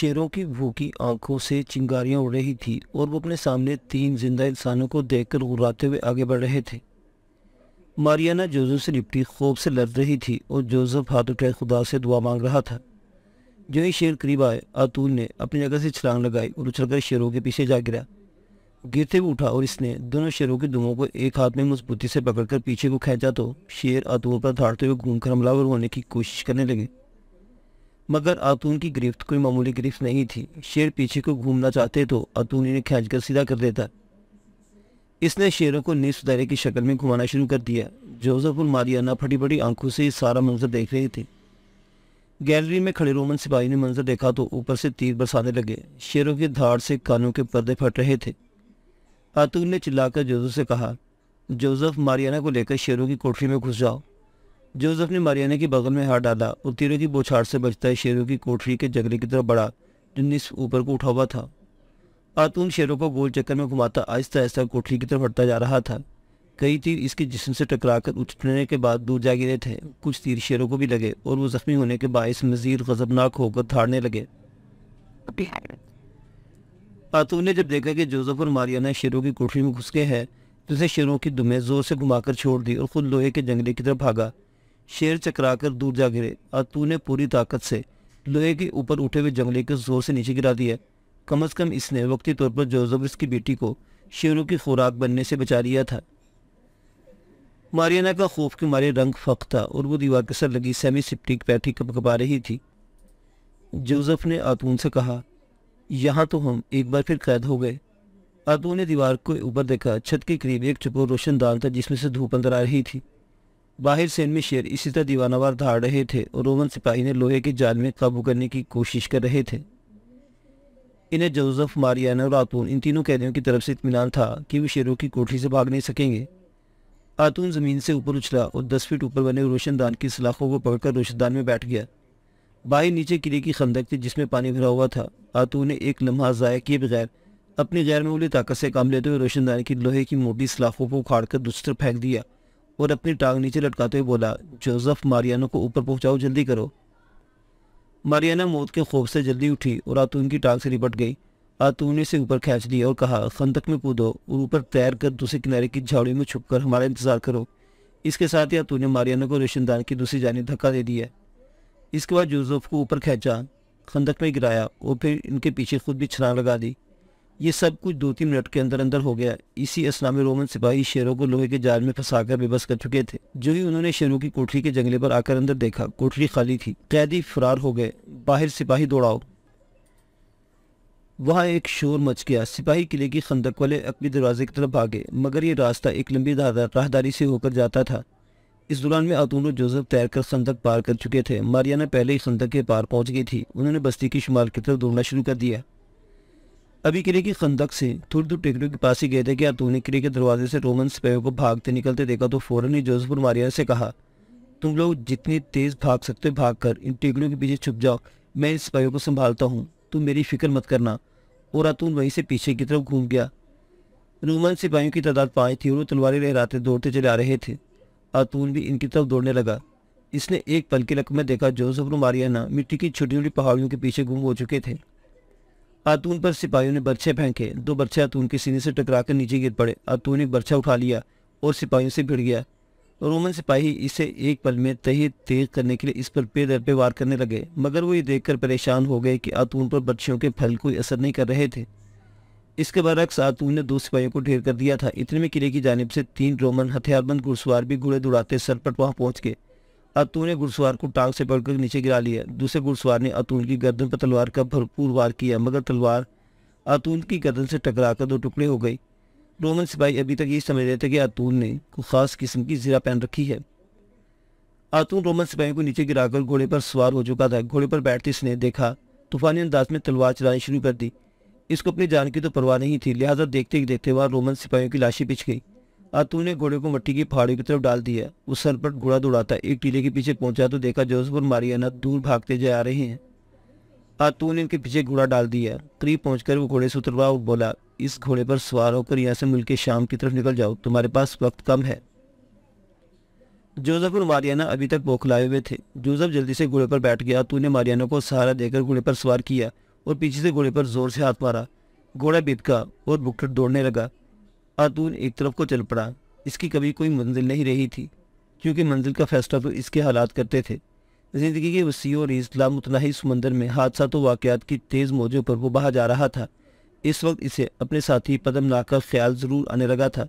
शेरों की भूखी आंखों से चिंगारियां उड़ रही थी और वो अपने सामने 3 जिंदा इंसानों को देखकर गुर्राते हुए आगे बढ़ रहे थे। मारियाना जोसेफ से लिपटी खौफ से लड़ रही थी और जोसेफ हाथ उठाए खुदा से दुआ मांग रहा था। जो ही शेर करीब आए, आतून ने अपनी जगह से छलांग लगाई और उछलकर शेरों के पीछे जा गिरा। गिरते हुए उठा और इसने दोनों शेरों की दुमों को एक हाथ में मजबूती से पकड़कर पीछे को खींचा तो शेर आतून पर धाड़ते हुए घूमकर हमलावर होने की कोशिश करने लगे। मगर आतून की गिरफ्त कोई मामूली गिरफ्त नहीं थी। शेर पीछे को घूमना चाहते तो आतून इन्हें खींचकर सीधा कर देता। इसने शेरों को निस्फ दायरे की शक्ल में घुमाना शुरू कर दिया। जोसेफ और मारियाना फटी फटी आंखों से ये सारा मंजर देख रहे थे। गैलरी में खड़े रोमन सिपाही ने मंजर देखा तो ऊपर से तीर बरसाने लगे। शेरों की धाड़ से कानों के पर्दे फट रहे थे। आतून ने चिल्लाकर जोसेफ से कहा, जोसेफ, मारियाना को लेकर शेरों की कोठरी में घुस जाओ। जोसेफ ने मारियाना की बगल में हाथ डाला और तीरों की बौछार से बचता है शेरों की कोठरी के जंगले की तरफ बढ़ा जो निस्फ ऊपर को उठा हुआ था। आतून शेरों को गोल चक्कर में घुमाता आहिस्ता आहिस्ता कोठरी की तरफ बढ़ता जा रहा था। कई तीर इसके जिस्म से टकराकर उछलने के बाद दूर जा गिरे थे। कुछ तीर शेरों को भी लगे और वो जख्मी होने के बायस मजीद गजबनाक होकर धाड़ने लगे। आतून ने जब देखा कि जोसेफ और मारियाना शेरों की कोठरी में घुस गए हैं तो उसे शेरों की दुमें जोर से घुमाकर छोड़ दी और खुद लोहे के जंगले की तरफ भागा। शेर चकराकर दूर जा गिरे। आतून ने पूरी ताकत से लोहे के ऊपर उठे हुए जंगले को जोर से नीचे गिरा दिया। कम अज कम इसने वक्ती तौर पर जोसेफ इसकी बेटी को शेरों की खुराक बनने से बचा लिया था। मारियाना का खौफ के मारे रंग फक था और वो दीवार के सर लगी सेमी सिप्टिक पैठी कपकपा रही थी। जोसेफ ने आतून से कहा, यहाँ तो हम एक बार फिर कैद हो गए। आतून ने दीवार के ऊपर देखा। छत के करीब एक चुपो रोशनदान था जिसमें से धूप अंदर आ रही थी। बाहर सेन में शेर इसी तरह दीवानावार धाड़ रहे थे और रोमन सिपाही ने लोहे के जाल में काबू करने की कोशिश कर रहे थे। इन्हें जोसेफ, मारियाना और आतून, इन तीनों कैदियों की तरफ से इत्मीनान था कि वे शेरों की कोठरी से भाग नहीं सकेंगे। आतून जमीन से ऊपर उछला और 10 फीट ऊपर बने रोशनदान की सलाखों को पकड़कर रोशनदान में बैठ गया। बाहर नीचे किले की खंदक थी जिसमें पानी भरा हुआ था। आतून ने एक लम्हा ज़ाया किए बगैर अपनी गैर मामूली ताकत से काम लेते हुए रोशनदान की लोहे की मोटी सलाखों को उखाड़कर दूसरी तरफ फेंक दिया और अपनी टांग नीचे लटकाते हुए बोला, जोसेफ, मारियाना को ऊपर पहुंचाओ, जल्दी करो। मारियाना मौत के खौफ से जल्दी उठी और आतून की टांग से लिपट गई। आतून ने इसे ऊपर खींच लिया और कहा, खंदक में कूदो और ऊपर तैर कर दूसरे किनारे की झाड़ियों में छुपकर हमारा इंतजार करो। इसके साथ ही आतून ने मारियाना को रोशनदान की दूसरी जानिब धक्का दे दिया। इसके बाद जोसेफ को ऊपर खींचा, खंदक में गिराया और फिर इनके पीछे खुद भी छलांग लगा दी। ये सब कुछ 2-3 मिनट के अंदर अंदर हो गया। इसी असना में रोमन सिपाही शेरों को लोहे के जाल में फंसाकर बेबस कर चुके थे। जो ही उन्होंने शेरों की कोठरी के जंगले पर आकर अंदर देखा, कोठरी खाली थी। कैदी फरार हो गए। बाहर सिपाही दौड़ाओ। वहां एक शोर मच गया। सिपाही किले की खंदक वाले अपने दरवाजे की तरफ भागे, मगर ये रास्ता एक लंबी राहदारी से होकर जाता था। इस दौरान में आतून और जोसेफ तैरकर खंदक पार कर चुके थे। मारियाना पहले ही खंदक के पार पहुंच गई थी। उन्होंने बस्ती की शुमाल की तरफ दौड़ना शुरू कर दिया। अभी किले की खंदक से थोड़ी दूर टेकड़ियों के पास ही गए थे कि आतून ने किले के दरवाजे से रोमन सिपाहियों को भागते निकलते देखा तो फौरन ही जोसेफ और मारियाना से कहा, तुम लोग जितनी तेज भाग सकते हो भाग कर इन टेकड़ियों के पीछे छुप जाओ। मैं इन सिपाहियों को संभालता हूँ, तुम मेरी फिक्र मत करना। और आतून वहीं से पीछे की तरफ घूम गया। रोमन सिपाहियों की तादाद 5 थी और वो तलवारें लहराते दौड़ते चले आ रहे थे। आतून भी इनकी तरफ दौड़ने लगा। इसने एक पल के लक में देखा जोसेफ और मारियाना मिट्टी की छोटी छोटी पहाड़ियों के पीछे गुम हो चुके थे। आतून पर सिपाहियों ने बर्छे फेंके। 2 बर्छे आतून के सीने से टकराकर नीचे गिर पड़े। आतून एक बर्छा उठा लिया और सिपाहियों से भिड़ गया। रोमन सिपाही इसे एक पल में तहे तेज करने के लिए इस पर पे दर पे वार करने लगे, मगर वो ये देखकर परेशान हो गए कि आतून पर बर्छियों के फल कोई असर नहीं कर रहे थे। इसके बरक्स आतून ने 2 सिपाहियों को ढेर कर दिया था। इतने में किले की जानिब से 3 रोमन हथियारबंद घुड़सवार भी घोड़े दौड़ाते सरपट वहां पहुंच गए। आतून ने घुड़सवार को टांग से पकड़कर नीचे गिरा लिया। दूसरे घुड़सवार ने आतून की गर्दन पर तलवार का भरपूर वार किया, मगर तलवार आतून की गर्दन से टकराकर 2 टुकड़े हो गई। रोमन सिपाही अभी तक ये समझ रहे थे कि आतून ने कोई खास किस्म की ज़रा पहन रखी है। आतून रोमन सिपाहियों को नीचे गिराकर घोड़े पर सवार हो चुका था। घोड़े पर बैठते इसने देखा तूफानी अंदाज में तलवार चलानी शुरू कर दी। इसको अपनी जान की तो परवाह नहीं थी, लिहाजा देखते ही देखते वहां रोमन सिपाहियों की लाशें पिच गई। आतून ने घोड़े को मिट्टी की पहाड़ियों की तरफ डाल दिया। वो सर पर घोड़ा दौड़ाता एक टीले के पीछे पहुंचा तो देखा जोसेफ और मारियाना दूर भागते जा रहे हैं। आतून ने इनके पीछे घोड़ा डाल दिया। करीब पहुंचकर वो घोड़े से उतरवा और बोला, इस घोड़े पर सवार होकर यहाँ से मुल्क के शाम की तरफ निकल जाओ, तुम्हारे पास वक्त कम है। जोसेफ और मारियाना अभी तक बौखलाए हुए थे। जोसेफ जल्दी से घोड़े पर बैठ गया। आतून ने मारियाना को सहारा देकर घोड़े पर सवार किया और पीछे से घोड़े पर जोर से हाथ मारा। घोड़ा बिदका और बुकट दौड़ने लगा। आतून एक तरफ को चल पड़ा। इसकी कभी कोई मंजिल नहीं रही थी, क्योंकि मंजिल का फैसला तो इसके हालात करते थे। जिंदगी के वसी और इस लामुतनाही समंदर में हादसा तो वाकयात की तेज मौजों पर वो बहा जा रहा था। इस वक्त इसे अपने साथी पदमनाक का ख्याल जरूर आने लगा था।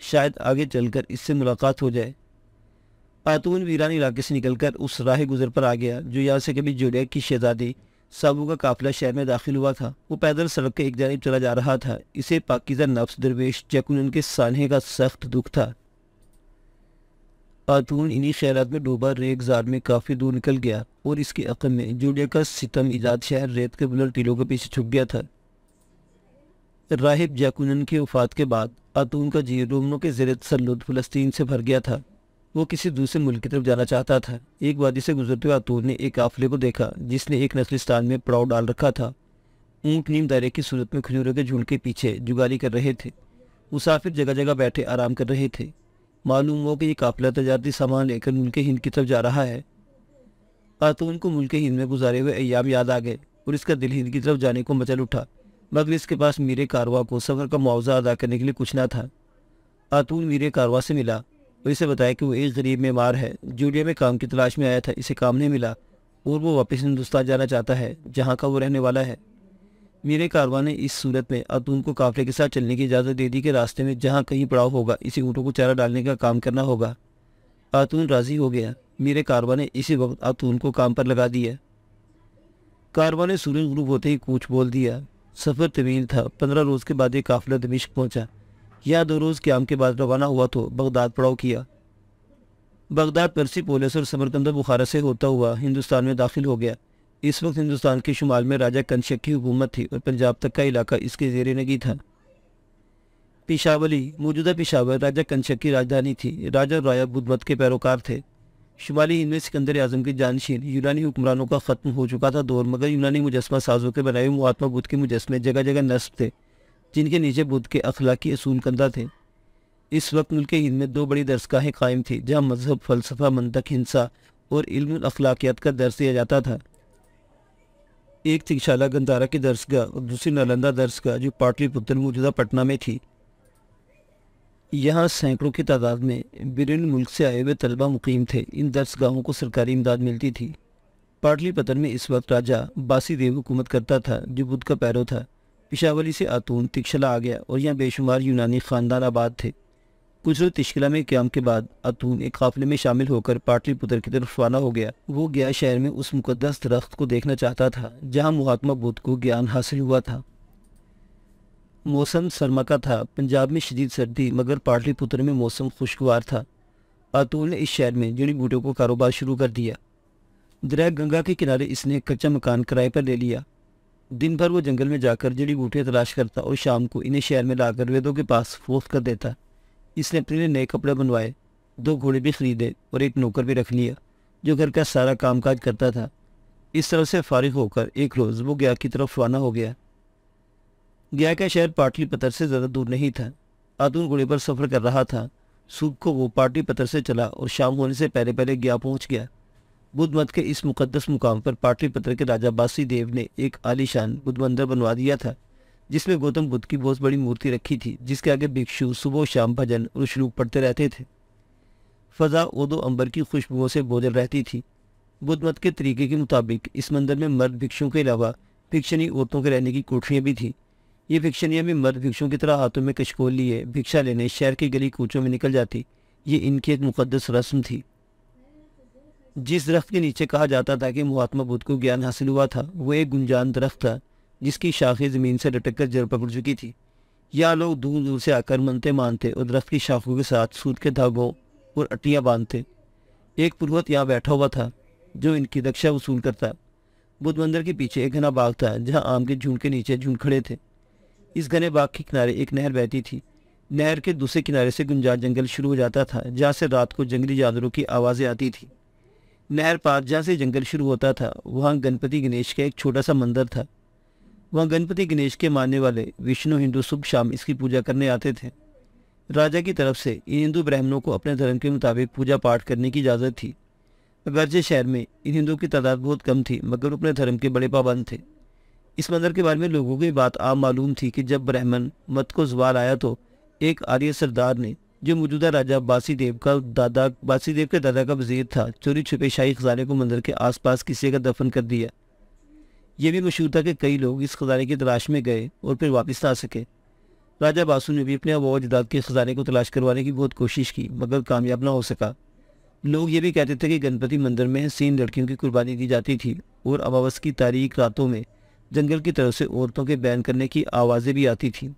शायद आगे चलकर इससे मुलाकात हो जाए। आतून वीरान इलाके से निकलकर उस राह गुजर पर आ गया जो यहाँ से कभी जोड़िया की शहजादी साबू का काफिला शहर में दाखिल हुआ था। वो पैदल सड़क के एक जानिब चला जा रहा था। इसे पाकीज़ा नफ्स दरवेश जैकुनन के सानहे का सख्त दुख था। आतून इन्हीं ख्यालात में डूबा रेगजार में काफ़ी दूर निकल गया और इसकी अक्ल में जोड़िया का सितम ईजाद शहर रेत के बुलंद टीलों के पीछे छुप गया था। राहिब जैकुनन की वफात के बाद आतून का जी रोमनों के ज़ेर तसल्लुत फ़लस्तीन से भर गया था। वो किसी दूसरे मुल्क की तरफ जाना चाहता था। एक वादी से गुजरते हुए आतून ने एक काफिले को देखा जिसने एक नस्लिस्तान में पड़ाव डाल रखा था। ऊँट नीम दायरे की सूरत में खजूरों के झुंड के पीछे जुगाली कर रहे थे। मुसाफिर जगह जगह बैठे आराम कर रहे थे। मालूम हुआ कि ये काफिला तजारती सामान लेकर मुल्क हिंद की तरफ जा रहा है। आतून को मुल्क हिंद में गुजारे हुए अय्याम याद आ गए और इसका दिल हिंद की तरफ जाने को मचल उठा, मगर इसके पास मीरे कारवा को सफ़र का मुआवजा अदा करने के लिए कुछ ना था। आतून मीरे कारवा से मिला और इसे बताया कि वो एक गरीब मेमार है, जूलिया में काम की तलाश में आया था, इसे काम नहीं मिला और वो वापस हिंदुस्तान जाना चाहता है जहाँ का वो रहने वाला है। मीरे कारवा ने इस सूरत में आतून को काफिले के साथ चलने की इजाज़त दे दी कि रास्ते में जहाँ कहीं पड़ाव होगा इसी ऊँटों को चारा डालने का काम करना होगा। आतून राज़ी हो गया। मीरे कारवा ने इसी वक्त आतून को काम पर लगा दिया। कारवा ने सूरज गुरूब होते ही कूच बोल दिया। सफ़र तवील था। 15 रोज़ के बाद ये काफिला दमिश्क पहुँचा। यहाँ 2 रोज़ क़याम के बाद रवाना हुआ तो बगदाद पड़ाव किया। बगदाद पर्सिपोलिस और समरकंद बुखारा से होता हुआ हिंदुस्तान में दाखिल हो गया। इस वक्त हिंदुस्तान के शुमाल में राजा कंशक की हुकूमत थी और पंजाब तक का इलाका इसके ज़ेरे नगी था। पिशावली मौजूदा पिशावर राजा कंशक की राजधानी थी। राजा राया बुद्ध मत के पैरोकार थे। शुमाली हिंद में सिकंदर आजम की जानशीन यूनानी हुक्मरानों का ख़त्म हो चुका था दौर, मगर यूनानी मुजस्मा साजों के बनाए हुए महात्मा बुद्ध के मुजस्मे जगह जगह नस्ब थे जिनके नीचे बुद्ध के अखलाकी असूल कंदा थे। इस वक्त मुल्क हिंद में 2 बड़ी दरसगाहें कायम थी जहाँ मजहब, फ़लसफ़ा, मंतक, हिंसा और इल्म अखलाकियात का दर्स दिया जाता था। एक थी शाला गंधारा की दरसगाह और दूसरी नालंदा दरसगाह जो पाटलिपुत्र मौजूदा पटना में थी। यहाँ सैकड़ों की तादाद में बैरून मुल्क से आए हुए तलबा मुकीम थे। इन दरसगाहों को सरकारी इमदाद मिलती थी। पाटलिपुत्र में इस वक्त राजा बासी देव हुकूमत करता था जो बुद्ध का पैरो था। पिशावली से आतून तिकशला आ गया और यहाँ बेशुमार यूनानी ख़ानदान आबाद थे। कुछ रोज तिश्किला में क़याम के बाद आतून एक काफिले में शामिल होकर पाटलिपुत्र की तरफ रवाना हो गया। वो गया शहर में उस मुकद्दस दरख्त को देखना चाहता था जहाँ महात्मा बुद्ध को ज्ञान हासिल हुआ था। मौसम सरमा का था। पंजाब में शदीद सर्दी, मगर पाटलिपुत्र में मौसम खुशगवार था। आतून ने इस शहर में जड़ी बूटियों को कारोबार शुरू कर दिया। दरिया गंगा के किनारे इसने एक कच्चा मकान किराए पर ले लिया। दिन भर वो जंगल में जाकर जड़ी बूटियाँ तलाश करता और शाम को इन्हें शहर में लाकर वेदों के पास फोख्त कर देता। इसने अपने लिए नए कपड़े बनवाए, 2 घोड़े भी खरीदे और एक नौकर भी रख लिया जो घर का सारा कामकाज करता था। इस तरह से फारिग होकर एक रोज़ वो गया की तरफ रवाना हो गया। गया का शहर पाटलिपुत्र से ज़्यादा दूर नहीं था। आतून घोड़े पर सफ़र कर रहा था। सुबह को वो पाटलिपुत्र से चला और शाम होने से पहले पहले गया पहुंच गया। बुद्ध मत के इस मुकद्दस मुकाम पर पाटलिपुत्र के राजा बासी देव ने एक आलीशान बुद्ध मंदिर बनवा दिया था जिसमें गौतम बुद्ध की बहुत बड़ी मूर्ति रखी थी, जिसके आगे भिक्षु सुबह शाम भजन और श्लोक पढ़ते रहते थे। फ़ज़ा ओदो अंबर की खुशबुओं से बोझल रहती थी। बुद्ध मत के तरीके के मुताबिक इस मंदिर में मर्द भिक्षुओं के अलावा भिक्षनी औरतों के रहने की कोठरियाँ भी थीं। ये भिक्षनियाँ भी मर्द भिक्षुओं की तरह हाथों में कशकोल लिए भिक्षा लेने शहर की गली कूचों में निकल जाती। ये इनकी एक मुकद्दस रस्म थी। जिस दरख्त के नीचे कहा जाता था कि महात्मा बुद्ध को ज्ञान हासिल हुआ था, वो एक गुंजान दरख्त था जिसकी शाखें ज़मीन से लटक कर जड़ पकड़ चुकी थी। यहाँ लोग दूर दूर से आकर मनते मानते और दरख्त की शाखों के साथ सूत के धागों और अट्टियाँ बांधते। एक पुरोहित यहाँ बैठा हुआ था जो इनकी रक्षा वसूल करता। बुद्ध मंदिर के पीछे एक घना बाग था जहाँ आम के झुंड के नीचे झुंड खड़े थे। इस घने बाग के किनारे एक नहर बहती थी। नहर के दूसरे किनारे से गुंजार जंगल शुरू हो जाता था जहाँ से रात को जंगली जानवरों की आवाज़ें आती थी। नहर पार जहाँ से जंगल शुरू होता था वहाँ गणपति गणेश का एक छोटा सा मंदिर था। वहाँ गणपति गणेश के मानने वाले विष्णु हिंदू सुबह शाम इसकी पूजा करने आते थे। राजा की तरफ से इन हिंदू ब्राह्मणों को अपने धर्म के मुताबिक पूजा पाठ करने की इजाज़त थी। अगरचे शहर में इन हिंदुओं की तादाद बहुत कम थी, मगर अपने धर्म के बड़े पाबंद थे। इस मंदिर के बारे में लोगों को ये बात आम मालूम थी कि जब ब्राह्मण मत को ज़वाल आया तो एक आर्य सरदार ने, जो मौजूदा राजा बासीदेव के दादा का वजीर था, चोरी छुपे शाही खजाने को मंदिर के आसपास किसी का दफन कर दिया। ये भी मशहूर था कि कई लोग इस खजाने की तलाश में गए और फिर वापस ना आ सके। राजा बासु ने भी अपने आबा अजदाद के खजाने को तलाश करवाने की बहुत कोशिश की, मगर कामयाब ना हो सका। लोग ये भी कहते थे कि गणपति मंदिर में हसीन लड़कियों की कुर्बानी दी जाती थी और अमावस की तारीख रातों में जंगल की तरफ से औरतों के बैन करने की आवाज़ें भी आती थीं।